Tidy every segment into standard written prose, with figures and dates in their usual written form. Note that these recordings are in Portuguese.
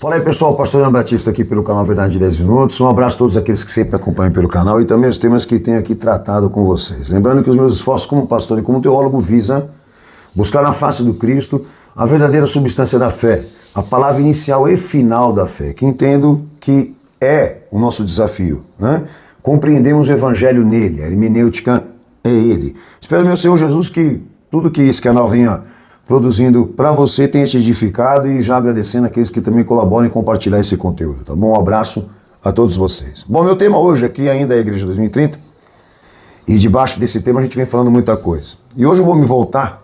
Fala aí pessoal, Pastor Ana Batista aqui pelo canal Verdade de 10 Minutos. Um abraço a todos aqueles que sempre acompanham pelo canal e também os temas que tenho aqui tratado com vocês. Lembrando que os meus esforços como pastor e como teólogo visam buscar na face do Cristo a verdadeira substância da fé, a palavra inicial e final da fé, que entendo que é o nosso desafio, né? Compreendemos o Evangelho nele, a hermenêutica é ele. Espero, meu Senhor Jesus, que tudo que esse canal venha produzindo para você tenha te edificado e já agradecendo aqueles que também colaboram em compartilhar esse conteúdo, tá bom? Um abraço a todos vocês. Bom, meu tema hoje aqui ainda é a Igreja 2030 e debaixo desse tema a gente vem falando muita coisa. E hoje eu vou me voltar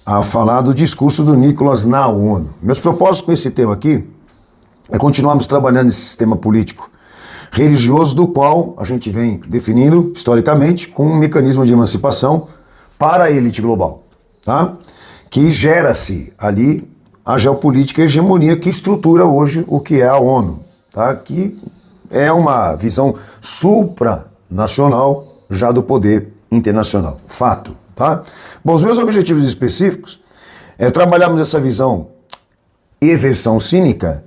a falar do discurso do Nicolas na ONU. Meus propósitos com esse tema aqui é continuarmos trabalhando nesse sistema político religioso do qual a gente vem definindo historicamente com um mecanismo de emancipação para a elite global, tá? Que gera-se ali a geopolítica e a hegemonia que estrutura hoje o que é a ONU, tá? Que é uma visão supranacional já do poder internacional. Fato, tá? Bom, os meus objetivos específicos é trabalharmos essa visão e versão cínica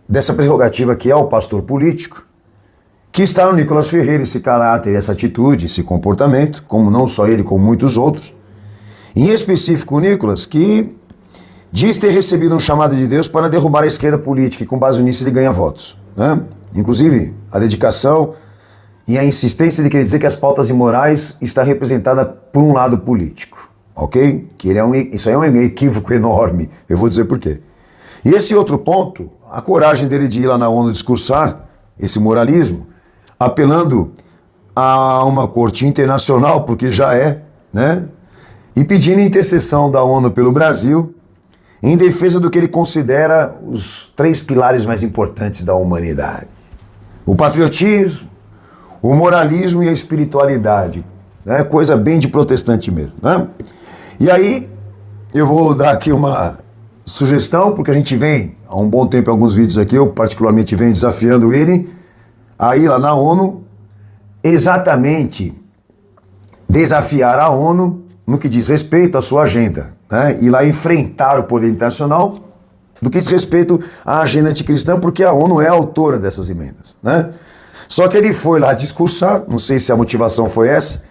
dessa prerrogativa que é o pastor político, que está no Nicolas Ferreira, esse caráter, essa atitude, esse comportamento, como não só ele, como muitos outros. Em específico o Nicolas, que diz ter recebido um chamado de Deus para derrubar a esquerda política e com base nisso ele ganha votos, né? Inclusive, a dedicação e a insistência de querer dizer que as pautas imorais está representada por um lado político, ok? Que isso aí é um equívoco enorme, eu vou dizer por quê. E esse outro ponto, a coragem dele de ir lá na ONU discursar esse moralismo, apelando a uma corte internacional, porque já é, né? E pedindo intercessão da ONU pelo Brasil em defesa do que ele considera os 3 pilares mais importantes da humanidade. O patriotismo, o moralismo e a espiritualidade, né? Coisa bem de protestante mesmo, né? E aí eu vou dar aqui uma sugestão, porque a gente vem há um bom tempo em alguns vídeos aqui, eu particularmente venho desafiando ele a ir lá na ONU, exatamente desafiar a ONU no que diz respeito à sua agenda, né? Ir lá enfrentar o poder internacional do que diz respeito à agenda anticristã, porque a ONU é a autora dessas emendas, né? Só que ele foi lá discursar, não sei se a motivação foi essa,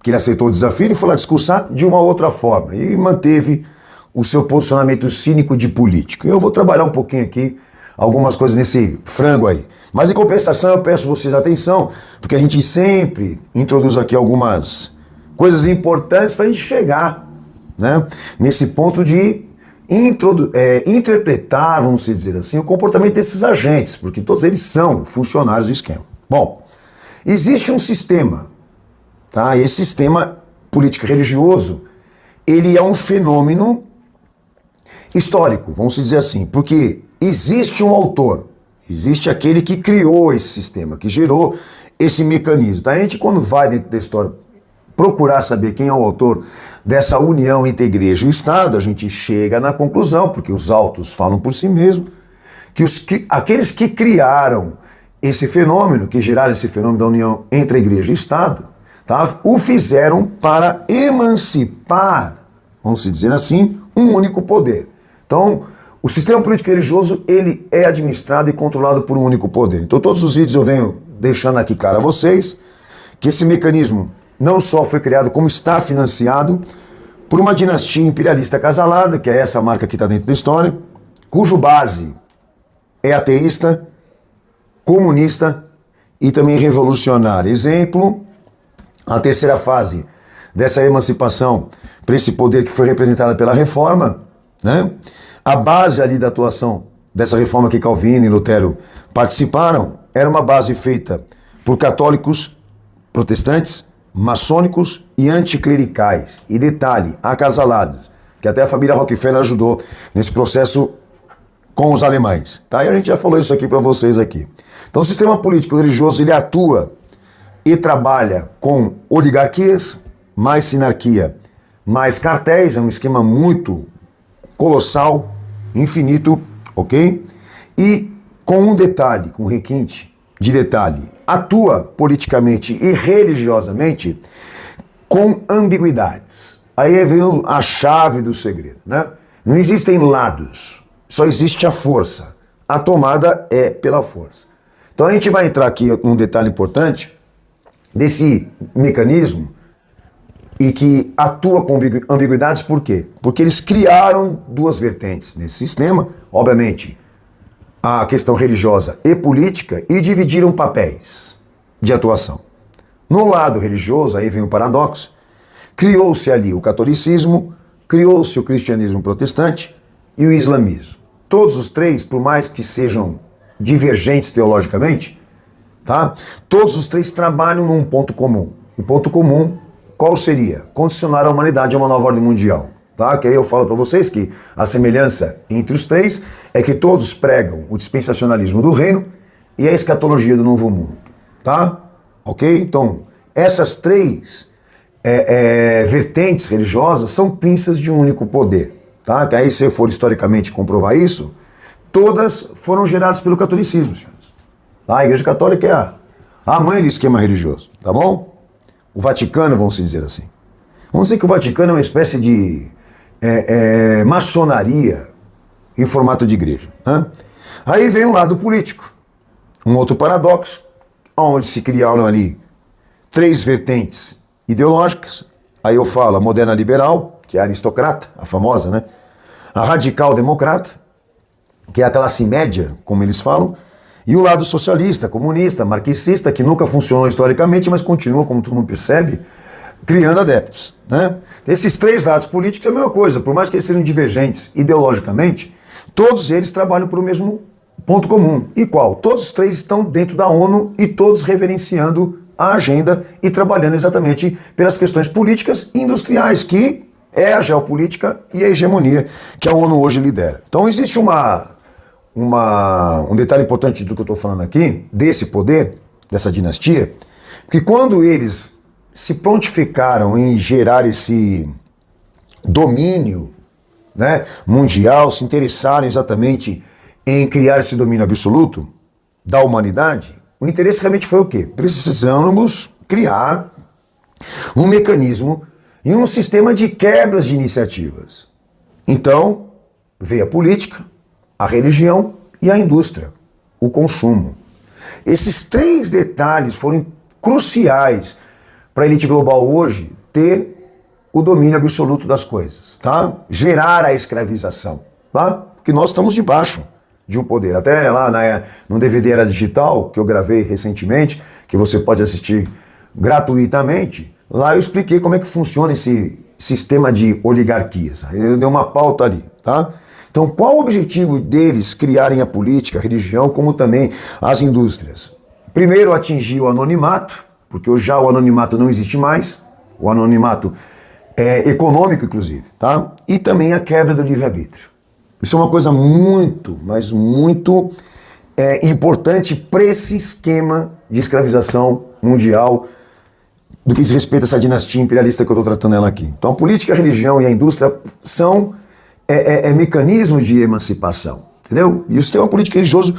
que ele aceitou o desafio, ele foi lá discursar de uma outra forma e manteve o seu posicionamento cínico de político. Eu vou trabalhar um pouquinho aqui, algumas coisas nesse frango aí. Mas em compensação eu peço vocês atenção, porque a gente sempre introduz aqui algumas coisas importantes para a gente chegar, né, nesse ponto de interpretar, vamos dizer assim, o comportamento desses agentes, porque todos eles são funcionários do esquema. Bom, existe um sistema, tá? Esse sistema político-religioso, ele é um fenômeno histórico, vamos dizer assim, porque existe um autor, existe aquele que criou esse sistema, que gerou esse mecanismo. Tá? A gente, quando vai dentro da história procurar saber quem é o autor dessa união entre a igreja e o Estado, a gente chega na conclusão, porque os autos falam por si mesmos, que aqueles que criaram esse fenômeno, que geraram esse fenômeno da união entre a igreja e o Estado, tá? O fizeram para emancipar, vamos dizer assim, um único poder. Então, o sistema político religioso, ele é administrado e controlado por um único poder. Então, todos os vídeos eu venho deixando aqui claro a vocês que esse mecanismo não só foi criado, como está financiado por uma dinastia imperialista acasalada, que é essa marca que está dentro da história, cujo base é ateísta, comunista e também revolucionária. Exemplo, a terceira fase dessa emancipação para esse poder que foi representada pela Reforma, né? A base ali da atuação dessa reforma que Calvino e Lutero participaram era uma base feita por católicos, protestantes, maçônicos e anticlericais. E detalhe, acasalados, que até a família Rockefeller ajudou nesse processo com os alemães. Tá? E a gente já falou isso aqui para vocês aqui. Então o sistema político religioso ele atua e trabalha com oligarquias, mais sinarquia, mais cartéis, é um esquema muito colossal, infinito, ok? E com um detalhe, com um requinte de detalhe, atua politicamente e religiosamente com ambiguidades. Aí vem a chave do segredo, né? Não existem lados, só existe a força. a tomada é pela força. Então a gente vai entrar aqui num detalhe importante desse mecanismo e que atua com ambiguidades, por quê? Porque eles criaram duas vertentes nesse sistema, obviamente, a questão religiosa e política, e dividiram papéis de atuação. No lado religioso, aí vem o paradoxo, criou-se ali o catolicismo, criou-se o cristianismo protestante e o islamismo. Todos os três, por mais que sejam divergentes teologicamente, tá? Todos os três trabalham num ponto comum. O ponto comum, qual seria? Condicionar a humanidade a uma nova ordem mundial. Tá? Que aí eu falo para vocês que a semelhança entre os três é que todos pregam o dispensacionalismo do reino e a escatologia do novo mundo. Tá? Ok? Então, essas três vertentes religiosas são pinças de um único poder. Tá? Que aí, se for historicamente comprovar isso, todas foram geradas pelo catolicismo, senhores. Tá? A Igreja Católica é a mãe do esquema religioso, tá bom? O Vaticano, vamos dizer assim. Vamos dizer que o Vaticano é uma espécie de maçonaria em formato de igreja. Né? Aí vem um lado político, um outro paradoxo, onde se criaram ali três vertentes ideológicas. Aí eu falo a moderna liberal, que é a aristocrata, a famosa, né? A radical democrata, que é a classe média, como eles falam, e o lado socialista, comunista, marxista, que nunca funcionou historicamente, mas continua, como todo mundo percebe, criando adeptos. Né? Esses três lados políticos é a mesma coisa, por mais que eles sejam divergentes ideologicamente, todos eles trabalham para o mesmo ponto comum. E qual? Todos os três estão dentro da ONU e todos reverenciando a agenda e trabalhando exatamente pelas questões políticas e industriais, que é a geopolítica e a hegemonia que a ONU hoje lidera. Então existe um detalhe importante do que eu estou falando aqui, desse poder, dessa dinastia, que quando eles se prontificaram em gerar esse domínio, né, mundial, se interessaram exatamente em criar esse domínio absoluto da humanidade, o interesse realmente foi o quê? Precisamos criar um mecanismo e um sistema de quebras de iniciativas. Então, veio a política, a religião e a indústria, o consumo. Esses três detalhes foram cruciais para a elite global hoje ter o domínio absoluto das coisas, tá? Gerar a escravização, tá? Porque nós estamos debaixo de um poder. Até lá no DVD Era Digital, que eu gravei recentemente, que você pode assistir gratuitamente, lá eu expliquei como é que funciona esse sistema de oligarquias. Eu dei uma pauta ali, tá? Então, qual o objetivo deles criarem a política, a religião, como também as indústrias? Primeiro, atingir o anonimato, porque já o anonimato não existe mais, o anonimato é econômico, inclusive, tá? E também a quebra do livre-arbítrio. Isso é uma coisa muito, mas muito importante para esse esquema de escravização mundial do que diz respeito a essa dinastia imperialista que eu estou tratando ela aqui. Então, a política, a religião e a indústria são mecanismos de emancipação, entendeu? E o sistema político religioso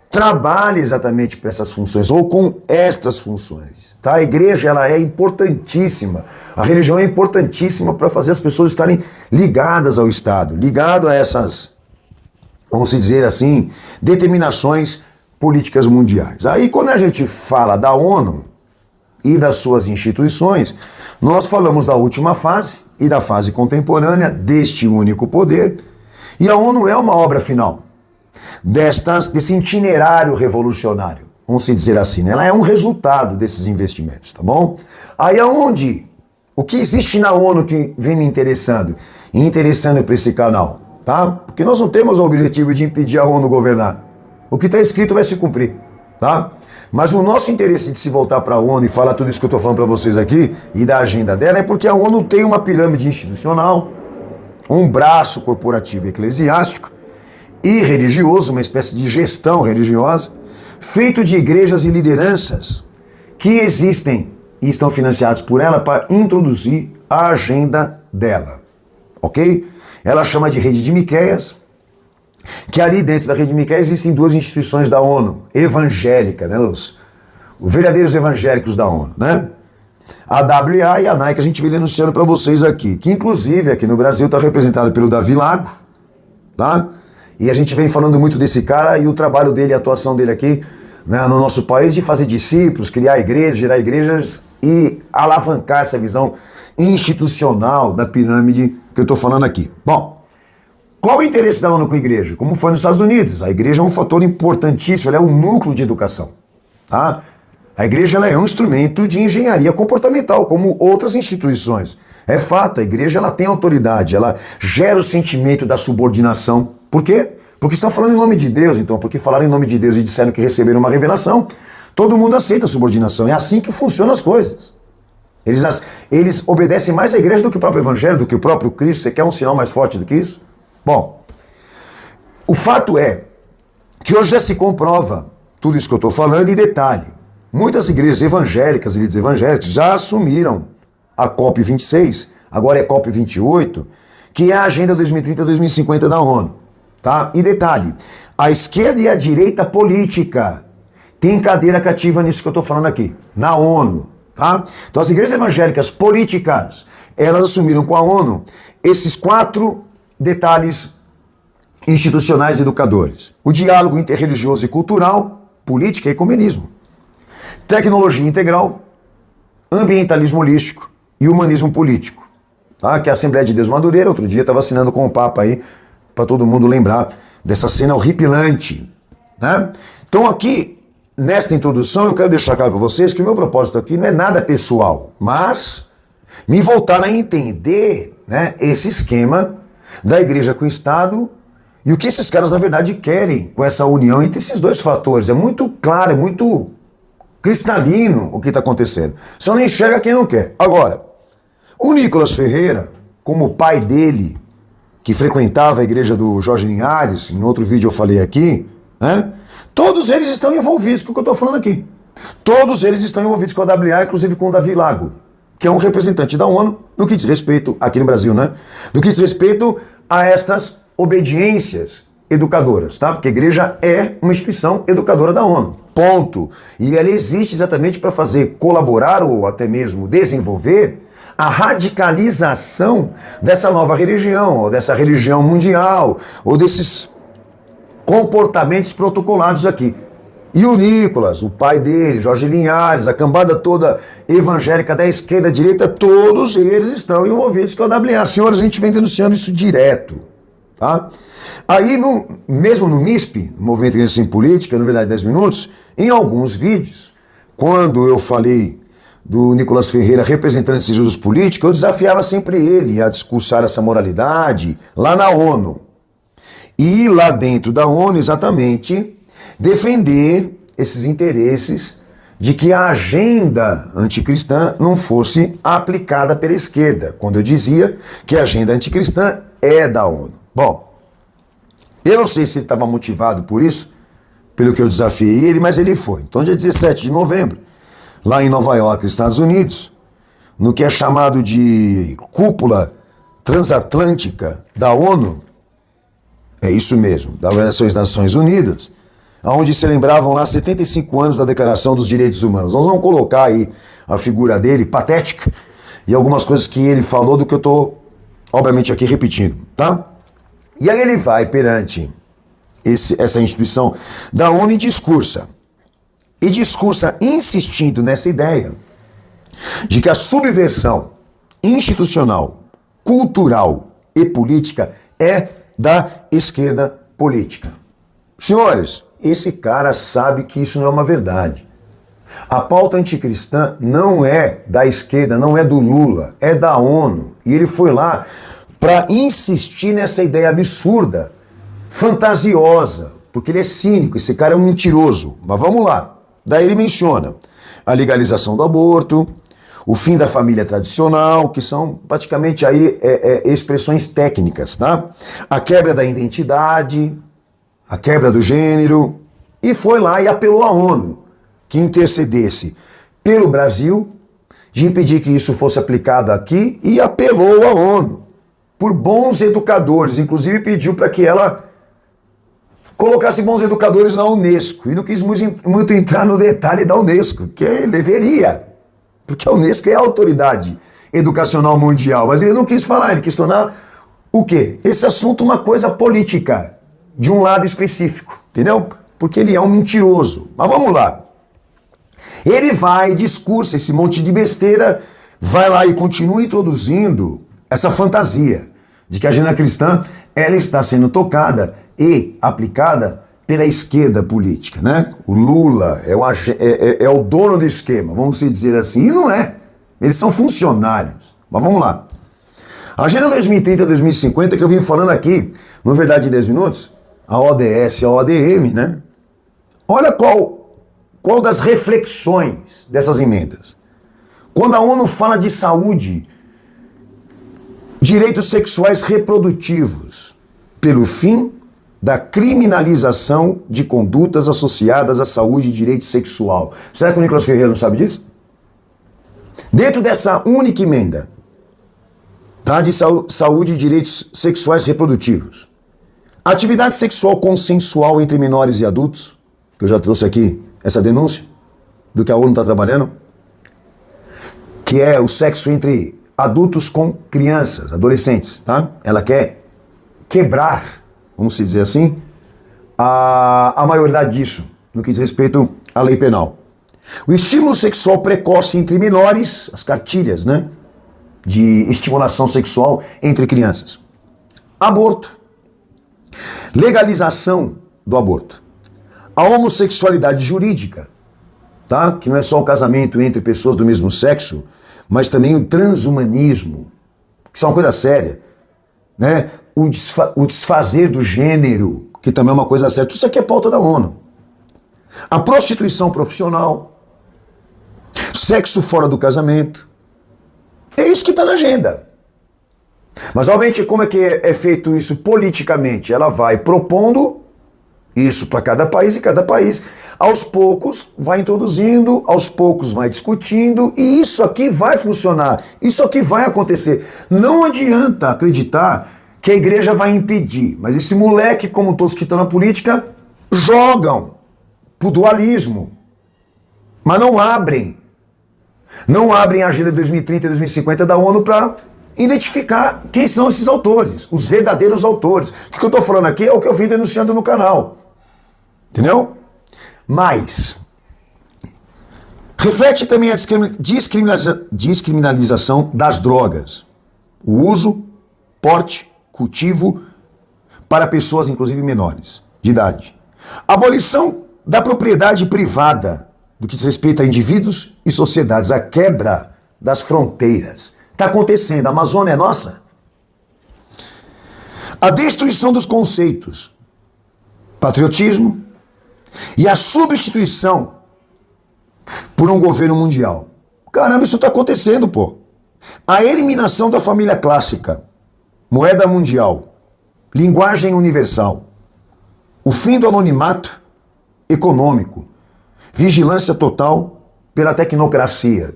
trabalha exatamente para essas funções, ou com estas funções. Tá? A igreja ela é importantíssima, a religião é importantíssima para fazer as pessoas estarem ligadas ao Estado, ligado a essas, vamos dizer assim, determinações políticas mundiais. Aí quando a gente fala da ONU e das suas instituições, nós falamos da última fase e da fase contemporânea deste único poder, e a ONU é uma obra final desse itinerário revolucionário, vamos dizer assim, né? Ela é um resultado desses investimentos, tá bom? Aí aonde, o que existe na ONU que vem me interessando para esse canal, tá? Porque nós não temos o objetivo de impedir a ONU governar. O que está escrito vai se cumprir, tá? Mas o nosso interesse de se voltar para a ONU e falar tudo isso que eu estou falando para vocês aqui e da agenda dela é porque a ONU tem uma pirâmide institucional, um braço corporativo eclesiástico e religioso, uma espécie de gestão religiosa, feito de igrejas e lideranças que existem e estão financiados por ela para introduzir a agenda dela, ok? Ela chama de Rede de Miqueias, que ali dentro da Rede de Miqueias existem duas instituições da ONU, evangélica, né? Os verdadeiros evangélicos da ONU, né? A WA e a NAI, que a gente vem denunciando para vocês aqui, que inclusive aqui no Brasil está representado pelo Davi Lago, tá? E a gente vem falando muito desse cara e o trabalho dele, a atuação dele aqui, né, no nosso país, de fazer discípulos, criar igrejas, gerar igrejas e alavancar essa visão institucional da pirâmide que eu estou falando aqui. Bom, qual o interesse da ONU com a igreja? Como foi nos Estados Unidos? A igreja é um fator importantíssimo, ela é um núcleo de educação. Tá? A igreja ela é um instrumento de engenharia comportamental, como outras instituições. É fato, a igreja ela tem autoridade, ela gera o sentimento da subordinação. Por quê? Porque estão falando em nome de Deus, então, porque falaram em nome de Deus e disseram que receberam uma revelação, todo mundo aceita a subordinação. É assim que funcionam as coisas. Eles obedecem mais à igreja do que o próprio evangelho, do que o próprio Cristo. Você quer um sinal mais forte do que isso? Bom, o fato é que hoje já se comprova tudo isso que eu estou falando em detalhe. Muitas igrejas evangélicas e líderes evangélicos já assumiram a COP26, agora é COP28, que é a Agenda 2030-2050 da ONU. Tá? E detalhe, a esquerda e a direita política têm cadeira cativa nisso que eu estou falando aqui, na ONU. Tá? Então as igrejas evangélicas políticas, elas assumiram com a ONU esses 4 detalhes institucionais educadores. O diálogo interreligioso e cultural, política e ecumenismo. Tecnologia integral, ambientalismo holístico e humanismo político. Tá? Que a Assembleia de Deus Madureira, outro dia, estava assinando com o Papa aí, para todo mundo lembrar dessa cena horripilante. Né? Então aqui, nesta introdução, eu quero deixar claro para vocês que o meu propósito aqui não é nada pessoal, mas me voltar a entender, né, esse esquema da igreja com o Estado e o que esses caras, na verdade, querem com essa união entre esses dois fatores. É muito claro, é muito cristalino o que está acontecendo. Só não enxerga quem não quer. Agora, o Nicolas Ferreira, como o pai dele, que frequentava a igreja do Jorge Linhares, em outro vídeo eu falei aqui, né? Todos eles estão envolvidos com o que eu estou falando aqui. Todos eles estão envolvidos com a WA, inclusive com o Davi Lago, que é um representante da ONU no que diz respeito, aqui no Brasil, né? No que diz respeito a estas obediências educadoras, tá? Porque a igreja é uma instituição educadora da ONU, ponto. E ela existe exatamente para fazer colaborar ou até mesmo desenvolver a radicalização dessa nova religião, ou dessa religião mundial, ou desses comportamentos protocolados aqui. E o Nicolas, o pai dele, Jorge Linhares, a cambada toda evangélica da esquerda, da direita, todos eles estão envolvidos com a WA. Senhores, a gente vem denunciando isso direto. Tá? Aí, mesmo no MISP, Movimento Igreja Sem Política, na verdade 10 minutos, em alguns vídeos, quando eu falei do Nicolas Ferreira representando esses juros políticos, eu desafiava sempre ele a discursar essa moralidade lá na ONU. E lá dentro da ONU, exatamente, defender esses interesses de que a agenda anticristã não fosse aplicada pela esquerda, quando eu dizia que a agenda anticristã é da ONU. Bom, eu não sei se ele estava motivado por isso, pelo que eu desafiei ele, mas ele foi. Então, dia 17 de novembro, lá em Nova York, Estados Unidos, no que é chamado de cúpula transatlântica da ONU, é isso mesmo, da Organização das Nações Unidas, onde celebravam lá 75 anos da Declaração dos Direitos Humanos. Nós vamos colocar aí a figura dele, patética, e algumas coisas que ele falou do que eu estou, obviamente, aqui repetindo, tá? E aí ele vai perante essa instituição da ONU e discursa. E discursa insistindo nessa ideia de que a subversão institucional, cultural e política é da esquerda política. Senhores, esse cara sabe que isso não é uma verdade. A pauta anticristã não é da esquerda, não é do Lula, é da ONU. E ele foi lá para insistir nessa ideia absurda, fantasiosa, porque ele é cínico, esse cara é um mentiroso. Mas vamos lá. Daí ele menciona a legalização do aborto, o fim da família tradicional, que são praticamente aí expressões técnicas, tá? A quebra da identidade, a quebra do gênero, e foi lá e apelou à ONU que intercedesse pelo Brasil de impedir que isso fosse aplicado aqui, e apelou à ONU por bons educadores, inclusive pediu para que ela colocasse bons educadores na Unesco, e não quis muito entrar no detalhe da Unesco, que ele deveria, porque a Unesco é a autoridade educacional mundial, mas ele não quis falar, ele quis tornar o quê? Esse assunto uma coisa política. de um lado específico, entendeu? Porque ele é um mentiroso. Mas vamos lá. Ele vai, discursa esse monte de besteira, vai lá e continua introduzindo essa fantasia de que a agenda cristã ela está sendo tocada e aplicada pela esquerda política, né? O Lula é o dono do esquema, vamos dizer assim, e não é. Eles são funcionários. Mas vamos lá. A Agenda 2030-2050 que eu vim falando aqui, no Verdade em 10 Minutos, a ODS, a ODM, né? Olha qual das reflexões dessas emendas. Quando a ONU fala de saúde, direitos sexuais reprodutivos, pelo fim da criminalização de condutas associadas à saúde e direito sexual. Será que o Nicolas Ferreira não sabe disso? Dentro dessa única emenda, tá, de saúde e direitos sexuais reprodutivos, atividade sexual consensual entre menores e adultos, que eu já trouxe aqui essa denúncia do que a ONU está trabalhando, que é o sexo entre adultos com crianças, adolescentes, tá? Ela quer quebrar, vamos dizer assim, a maioridade disso, no que diz respeito à lei penal. O estímulo sexual precoce entre menores, as cartilhas, né, de estimulação sexual entre crianças. Aborto. Legalização do aborto. A homossexualidade jurídica, tá? Que não é só o casamento entre pessoas do mesmo sexo, mas também o transhumanismo, que isso é uma coisa séria, né? O desfazer do gênero, que também é uma coisa séria. Tudo isso aqui é pauta da ONU. A prostituição profissional, sexo fora do casamento, é isso que está na agenda. Mas, obviamente, como é que é feito isso politicamente? Ela vai propondo isso para cada país e cada país, aos poucos, vai introduzindo, aos poucos vai discutindo, e isso aqui vai funcionar, isso aqui vai acontecer. Não adianta acreditar que a igreja vai impedir, mas esse moleque, como todos que estão na política, jogam pro dualismo, mas não abrem a Agenda 2030 e 2050 da ONU para identificar quem são esses autores, os verdadeiros autores. O que eu estou falando aqui é o que eu vim denunciando no canal. Entendeu? Mas reflete também a descriminalização das drogas. O uso, porte, cultivo para pessoas, inclusive menores de idade. Abolição da propriedade privada, do que diz respeito a indivíduos e sociedades. A quebra das fronteiras. Está acontecendo. A Amazônia é nossa. A destruição dos conceitos. Patriotismo. E a substituição por um governo mundial. Caramba, isso está acontecendo, pô. A eliminação da família clássica, moeda mundial, linguagem universal, o fim do anonimato econômico, vigilância total pela tecnocracia.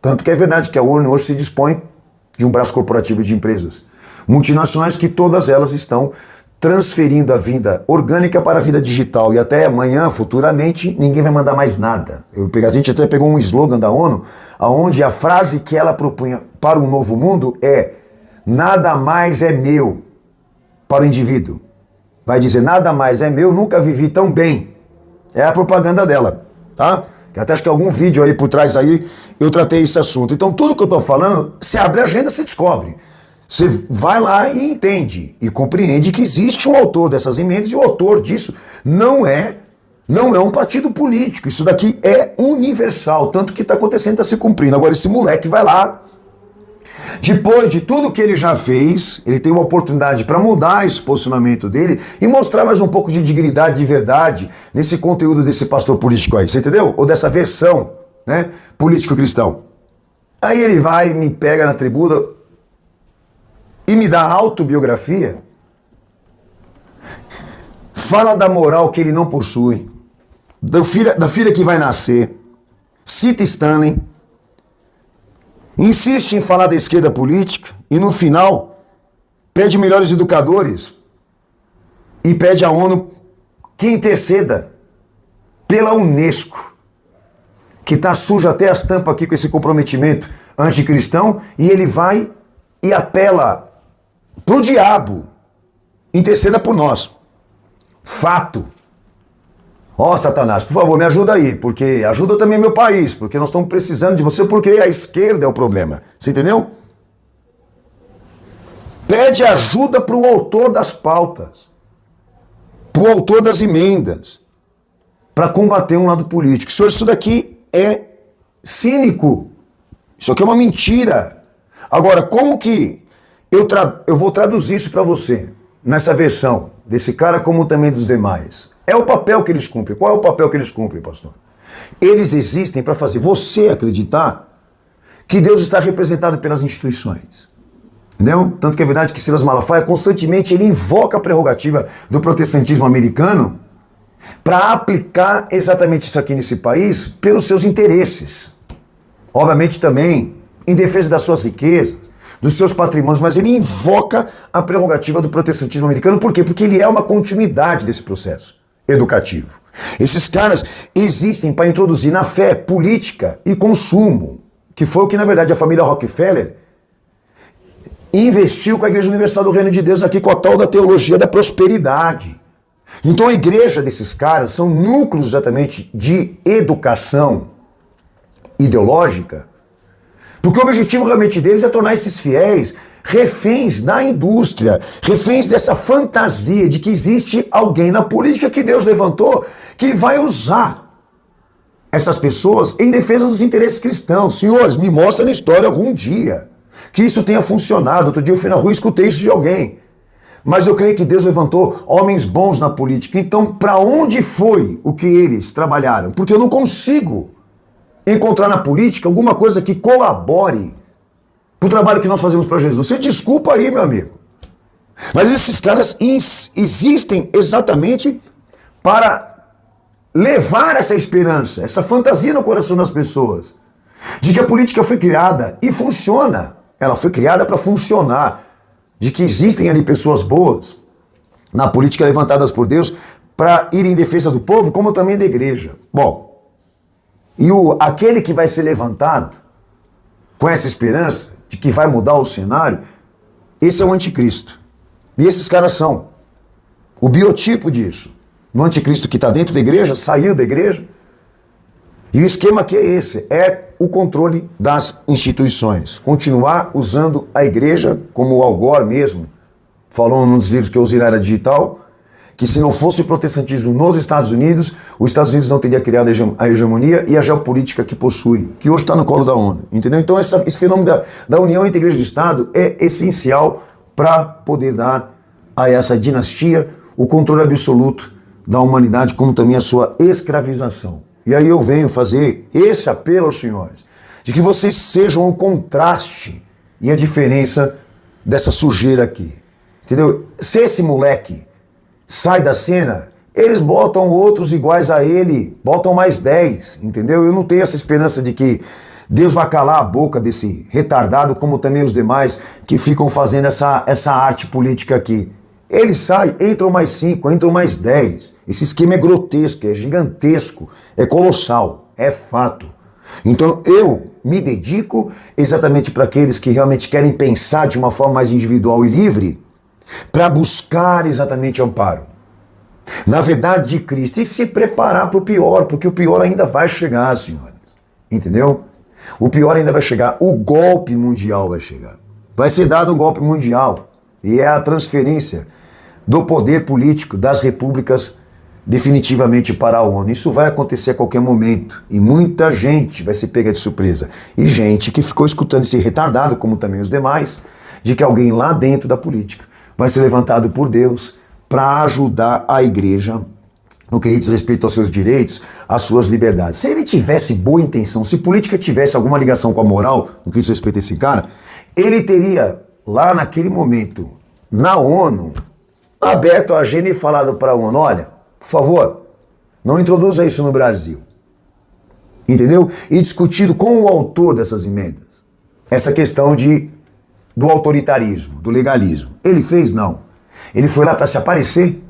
Tanto que é verdade que a ONU hoje se dispõe de um braço corporativo de empresas multinacionais que todas elas estão transferindo a vida orgânica para a vida digital. E até amanhã, futuramente, ninguém vai mandar mais nada. A gente até pegou um slogan da ONU, onde a frase que ela propunha para um novo mundo é: nada mais é meu, para o indivíduo. Vai dizer, nada mais é meu, nunca vivi tão bem. É a propaganda dela, tá? Que até acho que algum vídeo aí por trás aí eu tratei esse assunto. Então tudo que eu estou falando, você abre a agenda, você descobre. Você vai lá e entende e compreende que existe um autor dessas emendas e o autor disso não é um partido político. Isso daqui é universal, tanto que está acontecendo, está se cumprindo. Agora esse moleque vai lá, depois de tudo que ele já fez, ele tem uma oportunidade para mudar esse posicionamento dele e mostrar mais um pouco de dignidade, de verdade nesse conteúdo desse pastor político aí, você entendeu? Ou dessa versão, né, político-cristão. Aí ele vai, me pega na tribuna e me dá autobiografia, fala da moral que ele não possui, da filha que vai nascer, cita Stanley, insiste em falar da esquerda política e no final pede melhores educadores e pede à ONU que interceda pela Unesco, que está suja até as tampas aqui com esse comprometimento anticristão, e ele vai e apela pro diabo, interceda por nós. Fato. Ó, Satanás, por favor, me ajuda aí, porque ajuda também meu país, porque nós estamos precisando de você, porque a esquerda é o problema. Você entendeu? Pede ajuda para o autor das pautas, para o autor das emendas, para combater um lado político. Senhor, isso daqui é cínico. Isso aqui é uma mentira. Agora, como que eu vou traduzir isso para você, nessa versão, desse cara como também dos demais? É o papel que eles cumprem. Qual é o papel que eles cumprem, pastor? Eles existem para fazer você acreditar que Deus está representado pelas instituições. Entendeu? Tanto que é verdade que Silas Malafaia constantemente ele invoca a prerrogativa do protestantismo americano para aplicar exatamente isso aqui nesse país pelos seus interesses. Obviamente também em defesa das suas riquezas, dos seus patrimônios, mas ele invoca a prerrogativa do protestantismo americano. Por quê? Porque ele é uma continuidade desse processo educativo. Esses caras existem para introduzir na fé política e consumo, que foi o que na verdade a família Rockefeller investiu com a Igreja Universal do Reino de Deus aqui com a tal da teologia da prosperidade. Então a igreja desses caras são núcleos exatamente de educação ideológica, porque o objetivo realmente deles é tornar esses fiéis reféns da indústria, reféns dessa fantasia de que existe alguém na política que Deus levantou que vai usar essas pessoas em defesa dos interesses cristãos. Senhores, me mostra na história algum dia que isso tenha funcionado. Outro dia eu fui na rua e escutei isso de alguém. Mas eu creio que Deus levantou homens bons na política. Então, para onde foi o que eles trabalharam? Porque eu não consigo encontrar na política alguma coisa que colabore para o trabalho que nós fazemos para Jesus. Você desculpa aí, meu amigo. Mas esses caras existem exatamente para levar essa esperança, essa fantasia no coração das pessoas, de que a política foi criada e funciona. Ela foi criada para funcionar. De que existem ali pessoas boas na política levantadas por Deus para ir em defesa do povo, como também da igreja. Bom, e aquele que vai ser levantado com essa esperança de que vai mudar o cenário, esse é o anticristo. E esses caras são o biotipo disso. O anticristo que está dentro da igreja, saiu da igreja. E o esquema aqui é esse, é o controle das instituições. Continuar usando a igreja, como o Al Gore mesmo falou num dos livros que eu usei na era digital, que se não fosse o protestantismo nos Estados Unidos, os Estados Unidos não teria criado a hegemonia e a geopolítica que possui, que hoje está no colo da ONU. Entendeu? Então esse fenômeno da união entre igreja e Estado é essencial para poder dar a essa dinastia o controle absoluto da humanidade, como também a sua escravização. E aí eu venho fazer esse apelo aos senhores, de que vocês sejam o contraste e a diferença dessa sujeira aqui. Entendeu? Se esse moleque sai da cena, eles botam outros iguais a ele, botam mais 10, entendeu? Eu não tenho essa esperança de que Deus vai calar a boca desse retardado, como também os demais que ficam fazendo essa arte política aqui. Ele sai, entram mais 5, entram mais 10. Esse esquema é grotesco, é gigantesco, é colossal, é fato. Então eu me dedico exatamente para aqueles que realmente querem pensar de uma forma mais individual e livre, para buscar exatamente amparo na verdade de Cristo e se preparar para o pior, porque o pior ainda vai chegar, senhores. Entendeu? O pior ainda vai chegar, o golpe mundial vai chegar. Vai ser dado um golpe mundial e é a transferência do poder político das repúblicas definitivamente para a ONU. Isso vai acontecer a qualquer momento e muita gente vai ser pega de surpresa. E gente que ficou escutando esse retardado, como também os demais, de que alguém lá dentro da política vai ser levantado por Deus para ajudar a igreja no que diz respeito aos seus direitos, às suas liberdades. Se ele tivesse boa intenção, se política tivesse alguma ligação com a moral, no que diz respeito a esse cara, ele teria lá naquele momento, na ONU, aberto a agenda e falado para a ONU, olha, por favor, não introduza isso no Brasil. Entendeu? E discutido com o autor dessas emendas essa questão do autoritarismo, do legalismo. Ele fez? Não. Ele foi lá para se aparecer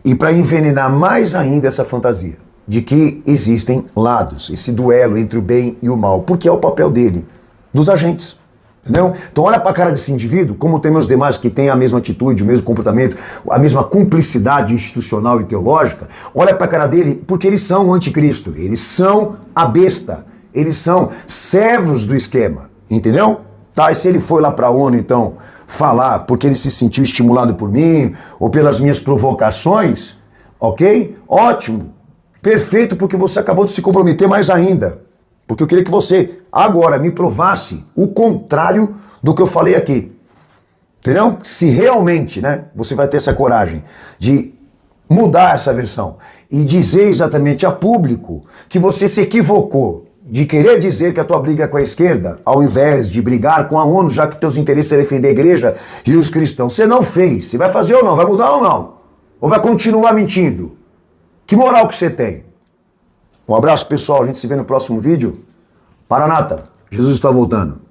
e para envenenar mais ainda essa fantasia de que existem lados, esse duelo entre o bem e o mal, porque é o papel dele, dos agentes. Entendeu? Então olha pra cara desse indivíduo, como tem os demais que têm a mesma atitude, o mesmo comportamento, a mesma cumplicidade institucional e teológica, olha pra cara dele, porque eles são o anticristo, eles são a besta, eles são servos do esquema, entendeu? Tá, e se ele foi lá pra ONU, então, falar porque ele se sentiu estimulado por mim, ou pelas minhas provocações, ok? Ótimo, perfeito, porque você acabou de se comprometer mais ainda. Porque eu queria que você agora me provasse o contrário do que eu falei aqui. Entendeu? Se realmente, né, você vai ter essa coragem de mudar essa versão e dizer exatamente a público que você se equivocou de querer dizer que a tua briga é com a esquerda, ao invés de brigar com a ONU, já que teus interesses é defender a igreja e os cristãos. Você não fez. Você vai fazer ou não? Vai mudar ou não? Ou vai continuar mentindo? Que moral que você tem? Um abraço, pessoal. A gente se vê no próximo vídeo. Maranata, Jesus está voltando.